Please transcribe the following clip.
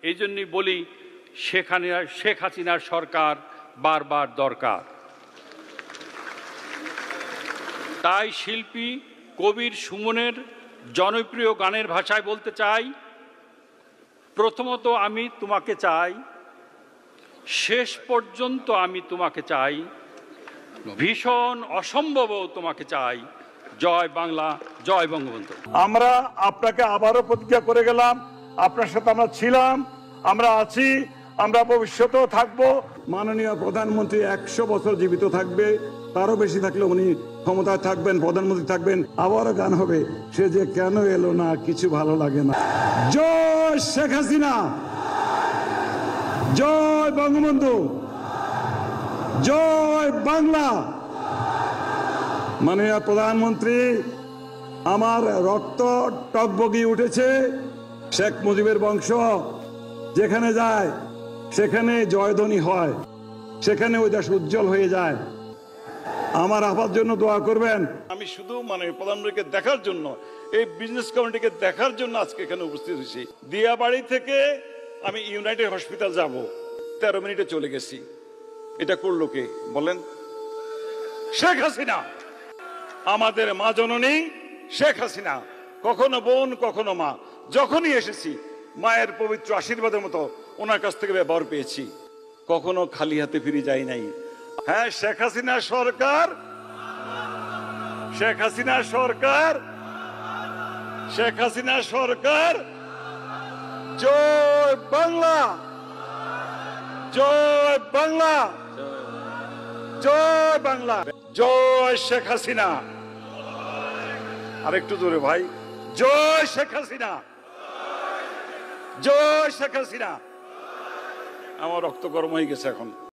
এই জন্যই বলি শেখ হাসিনার সরকার বারবার দরকার। তাই শিল্পী কবির সুমনের জনপ্রিয় গানের ভাষায় বলতে চাই, প্রথমত আমি তোমাকে চাই, শেষ পর্যন্ত আমি তোমাকে চাই, ভীষণ অসম্ভবও তোমাকে চাই। জয় বাংলা, জয় বঙ্গবন্ধু। আমরা আপনাকে আবারও প্রতিজ্ঞা করে গেলাম, আপনার সাথে আমরা ছিলাম, আমরা আছি, আমরা ভবিষ্যতেও থাকবো। মাননীয় প্রধানমন্ত্রী 100 বছর জীবিত থাকবে, তারও বেশি থাকলে উনি ক্ষমতায় থাকবেন, প্রধানমন্ত্রী থাকবেন। আবারও গান হবে, সে যে কেন এলো না, কিছু ভালো লাগে না। জয় শেখ হাসিনা, জয় বঙ্গবন্ধু, জয় বাংলা। মাননীয় প্রধানমন্ত্রী, আমার রক্ত টকবগিয়ে উঠেছে। শেখ মুজিবের বংশ যেখানে যায় সেখানে জয়ধ্বনি হয়, সেখানে ওই দেশ উজ্জ্বল হয়ে যায়। আমার আপার জন্য দোয়া করবেন। আমি শুধু প্রধানমন্ত্রীকে দেখার জন্য, এই বিজনেস কমিটিকে দেখার জন্য আজকে এখানে উপস্থিত হয়েছি। দিয়াবাড়ি থেকে আমি ইউনাইটেড হসপিটাল যাব, 13 মিনিটে চলে গেছি। এটা করলো কে বলেন? শেখ হাসিনা, আমাদের মা জননী শেখ হাসিনা। কখনো বোন, কখনো মা। যখনই এসেছি মায়ের পবিত্র আশীর্বাদের মতো ওনার কাছ থেকে ব্যবহার পেয়েছি, কখনো খালি হাতে ফিরে যাই নাই। হ্যাঁ, শেখ হাসিনা সরকার, শেখ হাসিনা সরকার, শেখ হাসিনা সরকার। জয় বাংলা, জয় বাংলা, জয় বাংলা, জয় শেখ হাসিনা। আরেকটু জোরে ভাই, জয় শেখ হাসিনা, জয় শেখ হাসিনা। আমার রক্ত গরম হয়ে গেছে এখন।